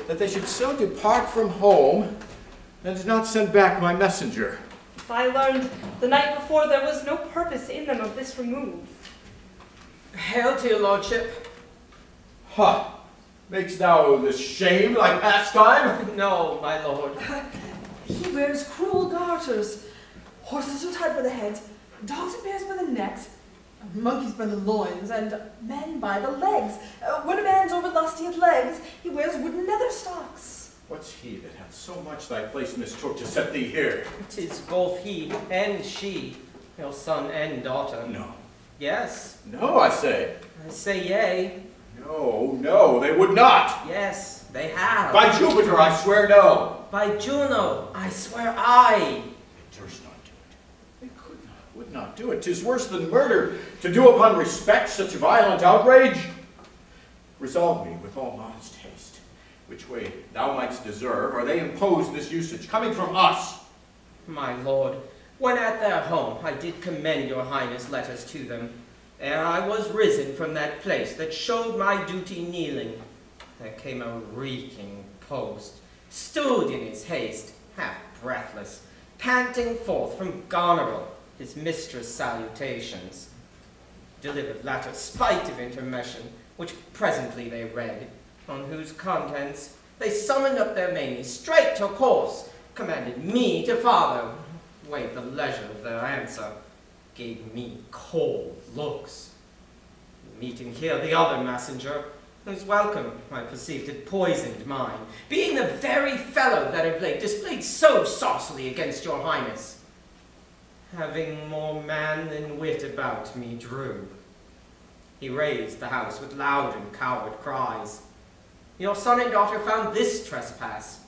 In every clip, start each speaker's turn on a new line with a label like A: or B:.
A: that they should so depart from home and did not send back my messenger.
B: If I learned the night before there was no purpose in them of this remove.
C: Hail to your lordship.
A: Ha! Makes thou this shame thy pastime?
C: No, my lord.
D: He wears cruel garters. Horses are tied by the heads, dogs and bears by the necks, monkeys by the loins, and men by the legs. When a man's over lusty at legs, he wears wooden nether stocks.
A: What's he that hath so much thy place mistook to set thee here?
C: 'Tis both he and she, your son and daughter.
A: No.
C: Yes.
A: No, I say.
C: I say yea.
A: No, no, they would not.
C: Yes, they have.
A: By Jupiter, I swear no.
C: By Juno, I swear aye.
A: They durst not do it. They could not, would not do it. 'Tis worse than murder to do upon respect such violent outrage. Resolve me with all honest haste, which way thou mightst deserve, or they impose this usage, coming from us.
C: My lord, when at their home I did commend your highness letters to them, ere I was risen from that place that showed my duty kneeling, there came a reeking post, stood in his haste, half breathless, panting forth from Goneril his mistress' salutations. Delivered latter spite of intermission, which presently they read, on whose contents they summoned up their manies straight to course, commanded me to follow, weighed the leisure of their answer, gave me cold looks. Meeting here the other messenger, whose welcome I perceived had poisoned mine, being the very fellow that of late displayed so saucily against your highness. Having more man than wit about me drew, he raised the house with loud and coward cries. Your son and daughter found this trespass,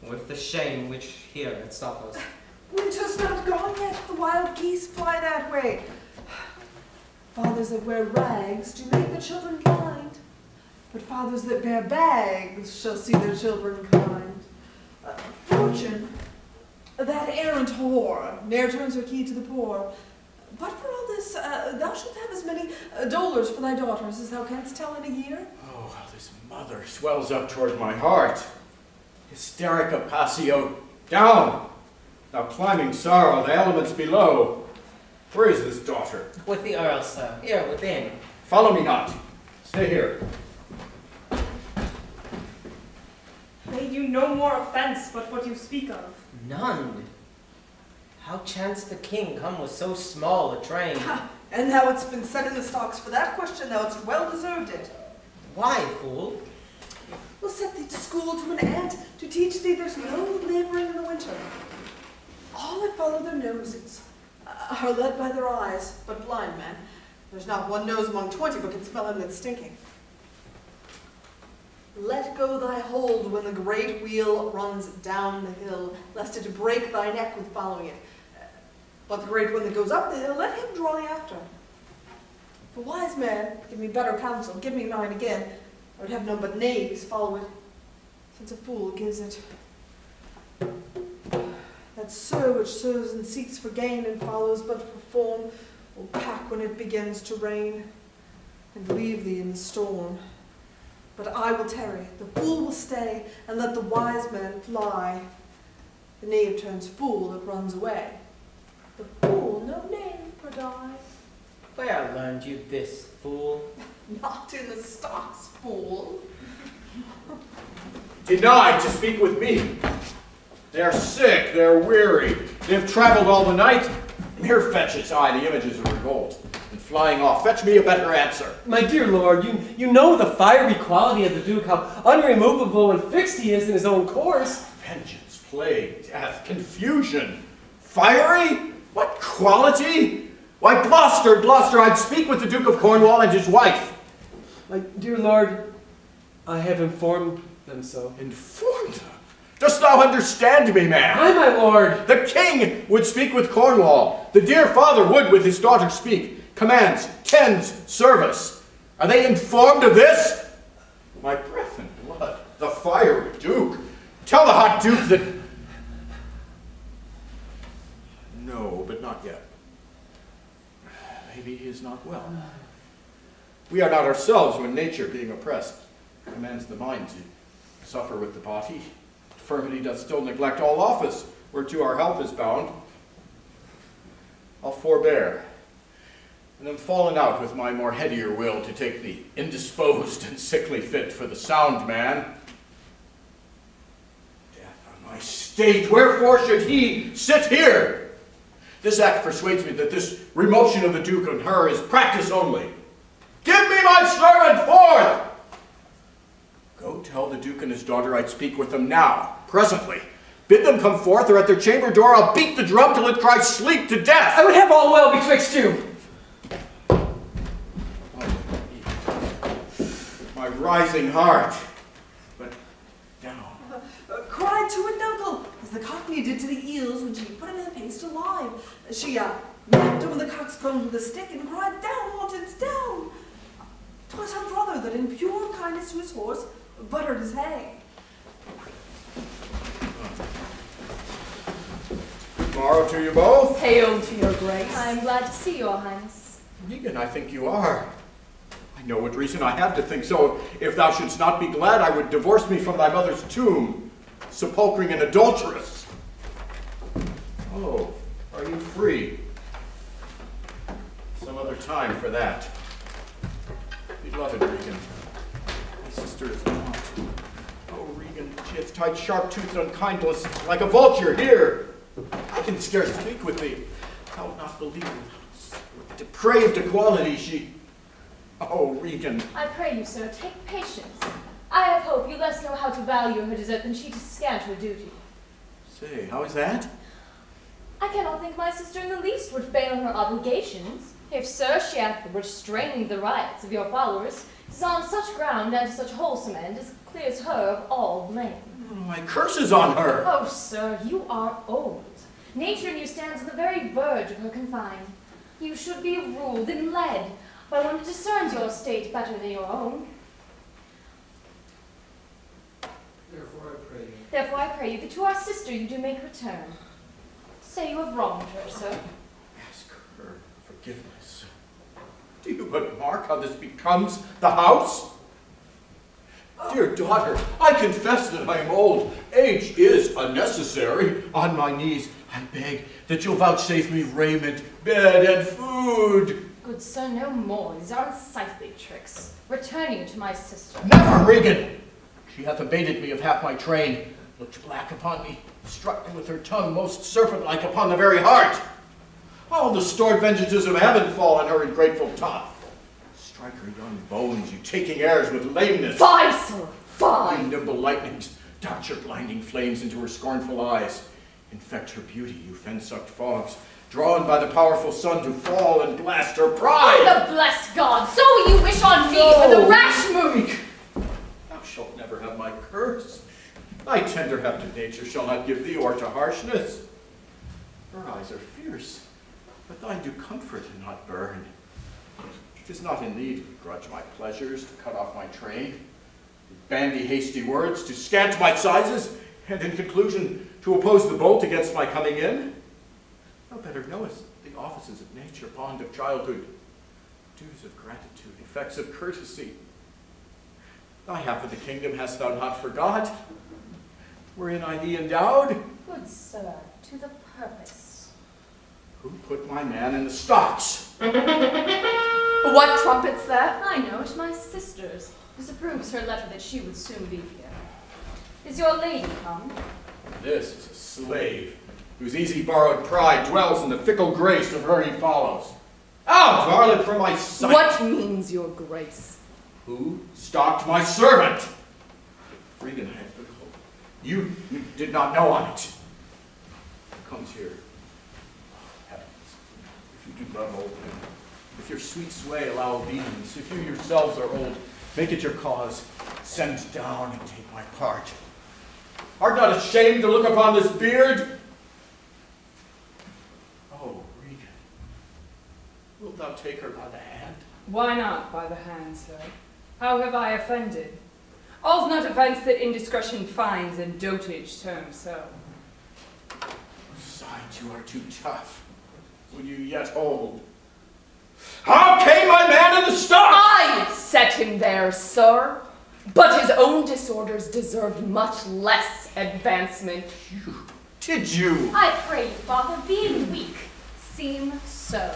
C: with the shame which here it suffers.
D: Winter's not gone yet, the wild geese fly that way. Fathers that wear rags do make the children blind, but fathers that bear bags shall see their children kind. Fortune, that errant whore, ne'er turns her key to the poor. But for all this, thou shalt have as many dolours for thy daughters as thou canst tell in a year.
A: Oh, how this mother swells up toward my heart. Hysterica passio, down! Thou climbing sorrow, the elements below. Where is this daughter?
C: With the Earl, sir, here within.
A: Follow me not. Stay here.
B: Made you no more offense but what you speak of.
C: None. How chanced the king come with so small a train?
D: And now it's been set in the stocks for that question, thou hast well deserved it.
C: Why, fool?
D: We'll set thee to school to an ant, to teach thee there's no labouring in the winter. All that follow their noses are led by their eyes, but blind men. There's not one nose among 20 but can smell him that's stinking. Let go thy hold when the great wheel runs down the hill, lest it break thy neck with following it. But the great one that goes up the hill, let him draw thee after. If a wise man give me better counsel, give me mine again, I would have none but knaves follow it, since a fool gives it. That sir which serves and seeks for gain and follows but for form will pack when it begins to rain and leave thee in the storm. But I will tarry, the fool will stay, and let the wise man fly. The knave turns fool, it runs away. The fool no knave could die.
C: Where learned you this, fool?
D: Not in the stocks, fool.
A: Denied to speak with me. They're sick, they're weary, they've traveled all the night. Mere fetches, aye, the images of revolt, and flying off. Fetch me a better answer.
E: My dear lord, you know the fiery quality of the Duke, how unremovable and fixed he is in his own course.
A: Vengeance, plague, death, confusion. Fiery? What quality? Why, Gloucester, I'd speak with the Duke of Cornwall and his wife.
E: My dear lord, I have informed them so.
A: Informed them? Dost thou understand me, man?
E: Aye, my lord.
A: The king would speak with Cornwall. The dear father would with his daughter speak. Commands, tends, service. Are they informed of this? My breath and blood, the fiery Duke. Tell the hot Duke that... No, but not yet. Maybe he is not well. We are not ourselves when nature, being oppressed, commands the mind to suffer with the body, infirmity doth still neglect all office, whereto our health is bound. I'll forbear, and am fallen out with my more headier will to take the indisposed and sickly fit for the sound man. Death on my state, wherefore should he sit here? This act persuades me that this remotion of the Duke and her is practice only. Give me my servant forth! Go tell the Duke and his daughter I'd speak with them now, presently. Bid them come forth, or at their chamber door I'll beat the drum till it cries sleep to death.
E: I would have all well betwixt you.
A: My rising heart, but down.
D: Cried to it, uncle, as the cockney did to the eels when she put him in the paste alive. She napped him with the coxcomb with a stick and cried, down, Watons, down. 'Twas her brother that in pure kindness to his horse buttered his hay.
A: Good morrow to you both.
B: Hail to your grace.
F: I am glad to see your highness.
A: Regan, I think you are. I know what reason I have to think so. If thou shouldst not be glad, I would divorce me from thy mother's tomb, sepulchring an adulteress. Oh, are you free? Some other time for that. Beloved Regan, my sister is not. Oh, Regan, she hath tied sharp-toothed unkindness like a vulture here. I can scarce speak with thee. Thou wilt not believe with the depraved equality she... Oh, Regan.
F: I pray you, sir, take patience. I have hope you less know how to value her desert than she to scant her duty.
A: Say, how is that?
F: I cannot think my sister in the least would fail in her obligations. If, sir, she hath restrained the riots of your followers, 'tis on such ground and to such wholesome end as clears her of all blame.
A: My curse is on her.
F: Oh, sir, you are old. Nature in you stands on the very verge of her confine. You should be ruled and led by one who discerns your state better than your own. Therefore I pray you that to our sister you do make return. Say you have wronged her, sir.
A: Ask her forgiveness. Do you but mark how this becomes the house? Dear daughter, I confess that I am old. Age is unnecessary. On my knees, I beg that you'll vouchsafe me raiment, bed, and food.
F: Good sir, no more. These are unsightly tricks. Return you to my sister.
A: Never, Regan! She hath abated me of half my train, looked black upon me, struck me with her tongue most serpent-like upon the very heart. All the stored vengeances of heaven fall on her ungrateful tongue. Strike her young bones, you taking airs with lameness.
F: Fie, sir, fie!
A: You nimble lightnings, dart your blinding flames into her scornful eyes. Infect her beauty, you fen-sucked fogs, drawn by the powerful sun to fall and blast her pride.
F: The blessed God, so you wish on me for the rash move.
A: Thou shalt never have my curse. Thy tender-hefted nature shall not give thee o'er to harshness. Her eyes are fierce, but thine do comfort and not burn. 'Tis not in thee to begrudge my pleasures, to cut off my train, to bandy hasty words, to scant my sizes, and in conclusion to oppose the bolt against my coming in. Thou better knowest the offices of nature, bond of childhood, dues of gratitude, effects of courtesy. Thy half of the kingdom hast thou not forgot, wherein I thee endowed.
F: Good sir, to the purpose.
A: Who put my man in the stocks?
B: What trumpet's that?
F: I know it, my sister's. Disapproves her letter that she would soon be here. Is your lady come?
A: This is a slave, whose easy borrowed pride dwells in the fickle grace of her he follows. Out, varlet, from my sight!
B: What means your grace?
A: Who stalked my servant? Regan, I have good hope. You did not know on it. Comes here. Oh, heavens, if you do love old men, if your sweet sway allow obedience, if you yourselves are old, make it your cause. Send down and take my part. Art not ashamed to look upon this beard? Oh, Regan, wilt thou take her by the hand?
G: Why not by the hand, sir? How have I offended? All's not offence that indiscretion finds and dotage terms so.
A: Besides, you are too tough. Would you yet hold? How came my man in the stock?
B: I set him there, sir.
G: But his own disorders deserved much less advancement.
A: Did you?
F: I pray you, father, being weak, seem so.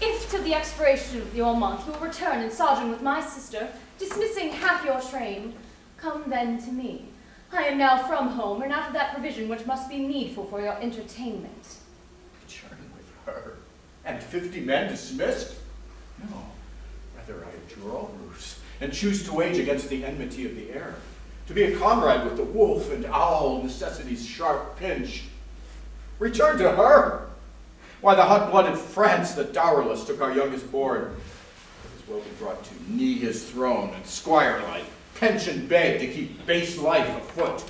F: If till the expiration of your month you will return and sojourn with my sister, dismissing half your train, come then to me. I am now from home, and out of that provision which must be needful for your entertainment.
A: Return with her, and 50 men dismissed? No, rather I abjure all roofs, and choose to wage against the enmity of the air, to be a comrade with the wolf and owl, necessity's sharp pinch. Return to her? Why, the hot-blooded France, the dowerless, took our youngest born, as well be brought to knee his throne, and squire-like, pension beg to keep base life afoot.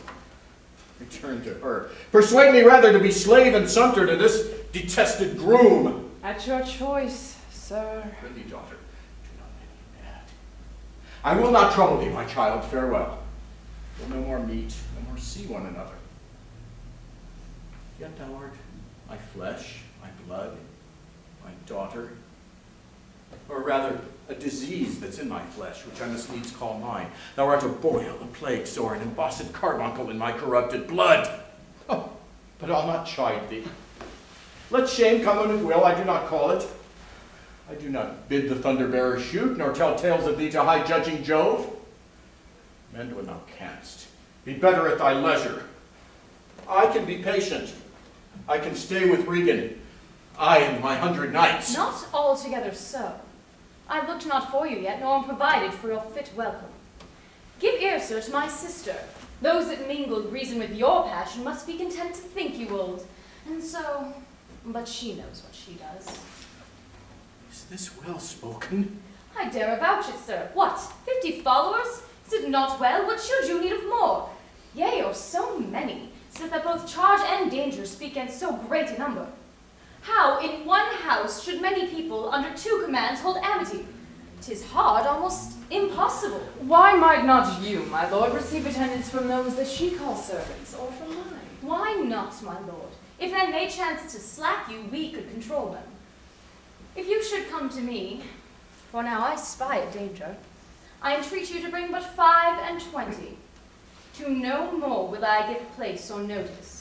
A: Return to her. Persuade me rather to be slave and sumpter to this detested groom.
G: At your choice, sir.
A: Really, daughter, do not make me mad. I will not trouble thee, my child. Farewell. We'll no more meet, no more see one another. Yet thou art my flesh, my blood, my daughter, or rather, a disease that's in my flesh, which I must needs call mine. Thou art a boil, a plague sore, an embossed carbuncle in my corrupted blood. Oh, but I'll not chide thee. Let shame come when it will, I do not call it. I do not bid the thunder-bearer shoot, nor tell tales of thee to high-judging Jove. Mend when thou canst. Be better at thy leisure. I can be patient. I can stay with Regan, I and my 100 knights.
F: Not altogether so. I looked not for you yet, nor am provided for your fit welcome. Give ear, sir, to my sister. Those that mingled reason with your passion must be content to think you old. And so, but she knows what she does.
A: Is this well spoken?
F: I dare avouch it, sir. What, 50 followers? Is it not well? What should you need of more? Yea, or so many, so that both charge and danger speak against so great a number. How in one house should many people under 2 commands hold amity? 'Tis hard, almost impossible.
G: Why might not you, my lord, receive attendance from those that she calls servants, or from mine?
F: Why not, my lord? If then they chance to slack you, we could control them. If you should come to me, for now I spy a danger, I entreat you to bring but 5 and 20. To no more will I give place or notice.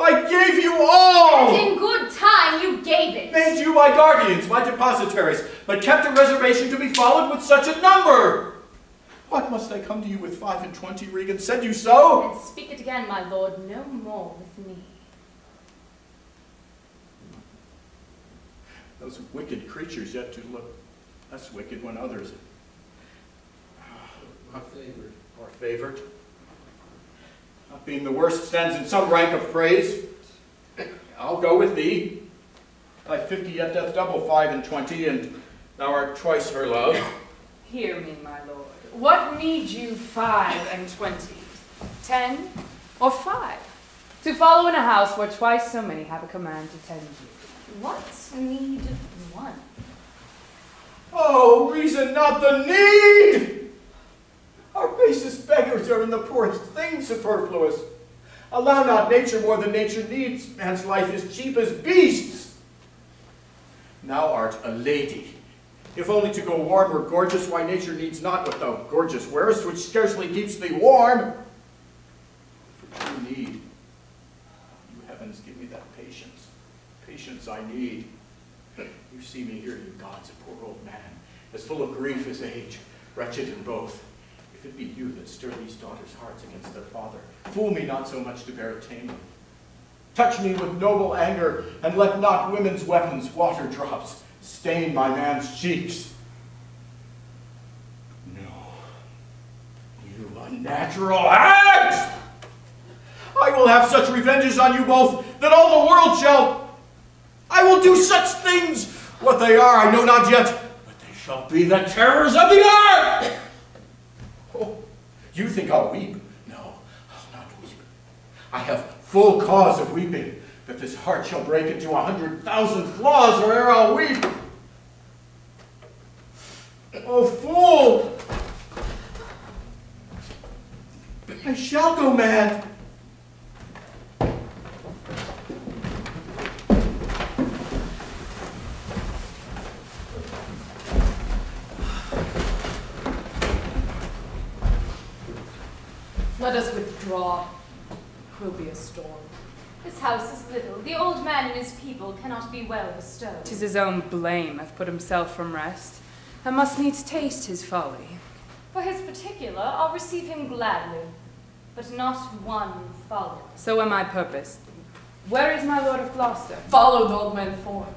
A: I gave you all!
F: And in good time you gave it.
A: Made you my guardians, my depositaries, but kept a reservation to be followed with such a number. What, must I come to you with 5 and 20, Regan? Said you so?
F: And speak it again, my lord, no more with me.
A: Those wicked creatures yet to look less wicked when others are favored. Not being the worst stands in some rank of praise. I'll go with thee. Thy 50 yet doth double 5 and 20, and thou art twice her love.
G: Hear me, my lord. What need you 5 and 20? 10 or 5? To follow in a house where twice so many have a command to tend you.
F: What need one?
A: Oh, reason not the need! Our basest beggars are in the poorest things superfluous. Allow not nature more than nature needs. Man's life is cheap as beasts. Thou art a lady. If only to go warm or gorgeous, why nature needs not what thou gorgeous wearest, which scarcely keeps thee warm. For true need, you heavens give me that patience. Patience I need. You see me here, you gods, a poor old man, as full of grief as age, wretched in both. If it be you that stir these daughters' hearts against their father, fool me not so much to bear a taming. Touch me with noble anger, and let not women's weapons, water drops, stain my man's cheeks. No, you unnatural hags! I will have such revenges on you both that all the world shall. I will do such things. What they are, I know not yet, but they shall be the terrors of the earth. Oh, you think I'll weep? No, I'll not weep. I have full cause of weeping, that this heart shall break into 100,000 flaws, or ere I'll weep. Oh, fool! I shall go mad.
G: Let us withdraw. 'Twill be a storm.
F: This house is little. The old man and his people cannot be well bestowed.
G: 'Tis his own blame hath put himself from rest, and must needs taste his folly.
F: For his particular, I'll receive him gladly, but not one follower.
G: So am I purposed. Where is my Lord of Gloucester?
H: Followed old man forth.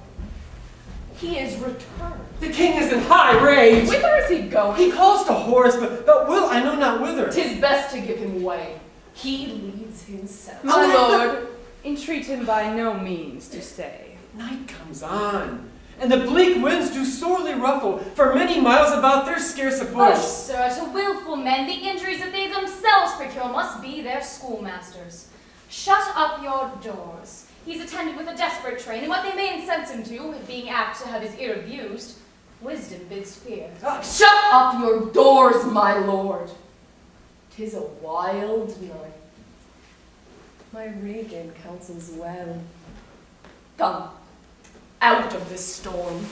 F: He is returned.
E: The king is in high rage.
H: Whither is he going?
E: He calls to horse, but will I know not whither.
H: 'Tis best to give him way. He leads himself.
G: My lord, entreat him by no means to stay.
E: Night comes on, and the bleak winds do sorely ruffle for many miles about their scarce a
F: Oh,
E: bush.
F: sir, to willful men, the injuries that they themselves procure must be their schoolmasters. Shut up your doors. He's attended with a desperate train, and what they may incense him to, being apt to have his ear abused, wisdom bids fear.
H: Shut up your doors, my lord. 'Tis a wild night. My Regan counsels well. Come, out of this storm.